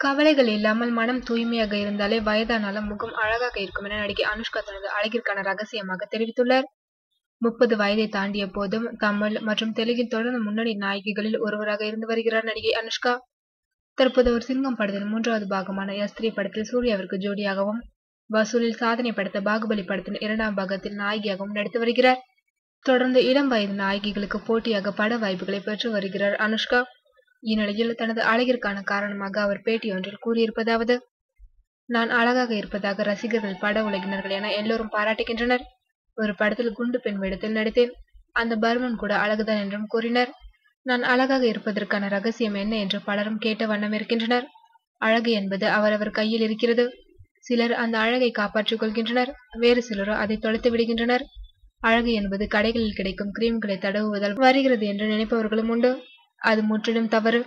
கவலைகள் இல்லாமல் மனம் தூய்மையாக இருந்தாலே வயதானாலும் முகம் அழகாக இருக்கும் என நடிகை அனுஷ்கா தனது அழகிற்கான ரகசியமாக தெரிவித்துள்ளார். 30 வயதை தாண்டிய போதும் தமிழ் மற்றும் தெலுங்கில் தொடர்ந்து முன்னணி நாயகிகளில் ஒருவராக இருந்து வருகிறார் நடிகை அனுஷ்கா. தற்போது அவர் சிங்கம் படத்தின் 3வது பாகமான யஸ்திரி படத்தில் சூர்யாவிற்கு ஜோடியாகவும், வசூலில் சாதனை படைத்த பாகுபலி படத்தின் 2ஆம் பாகத்தில் நாயகியாகவும் நடித்து வருகிறார். தொடர்ந்து இளம் வயது நாயகிகளுக்கு போட்டியாக பட வாய்ப்புகளை பெற்று வருகிறார் அனுஷ்கா. இந்நிலையில் தனது அழகிற்கான காரணமாக அவர் பேட்டியொன்றில் கூறியிருப்பதாவது: நான் அழகாக இருப்பதாக ரசிகர்கள், பட உலகினர்கள் என எல்லோரும் பாராட்டுகின்றனர். ஒரு படத்தில் குண்டு பெண் வேடத்தில் நடித்தேன். அந்த பர்மன் கூட அழகுதான் என்றும் கூறினர். நான் அழகாக இருப்பதற்கான ரகசியம் என்ன என்று பலரும் கேட்ட வண்ணம் இருக்கின்றனர். அழகு என்பது அவரவர் கையில் இருக்கிறது. சிலர் அந்த அழகை காப்பாற்றிக் கொள்கின்றனர், வேறு சிலரோ அதை தொலைத்து விடுகின்றனர். அழகு என்பது கடைகளில் கிடைக்கும் கிரீம்களை தடவுவதால் வருகிறது என்று நினைப்பவர்களும் உண்டு. அது முற்றிலும் தவறு.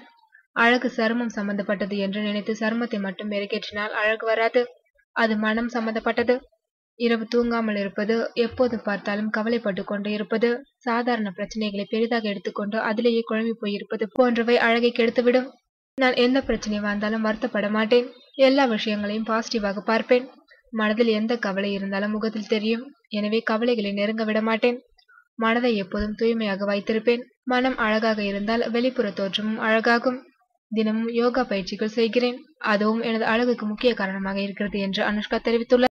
அழகு சருமம் சம்பந்தப்பட்டது என்று நினைத்து சருமத்தை மட்டும் மெருகேற்றினால் அழகு வராது. அது மனம் சம்பந்தப்பட்டது. இரவு தூங்காமல் இருப்பது, எப்போது பார்த்தாலும் கவலைப்பட்டு கொண்டு இருப்பது, சாதாரண பிரச்சனைகளை பெரிதாக எடுத்துக்கொண்டு அதிலேயே குழம்பி போயிருப்பது போன்றவை அழகை கெடுத்துவிடும். நான் எந்த பிரச்சனை வந்தாலும் வருத்தப்பட மாட்டேன். எல்லா விஷயங்களையும் பாசிட்டிவாக பார்ப்பேன். மனதில் எந்த கவலை இருந்தாலும் முகத்தில் தெரியும். எனவே கவலைகளை நெருங்க விட மாட்டேன். மனதை எப்போதும் தூய்மையாக வைத்திருப்பேன். மனம் அழகாக இருந்தால் வெளிப்புற தோற்றமும் அழகாகும். தினமும் யோகா பயிற்சிகள் செய்கிறேன். அதுவும் எனது அழகுக்கு முக்கிய காரணமாக இருக்கிறது என்று அனுஷ்கா தெரிவித்துள்ளார்.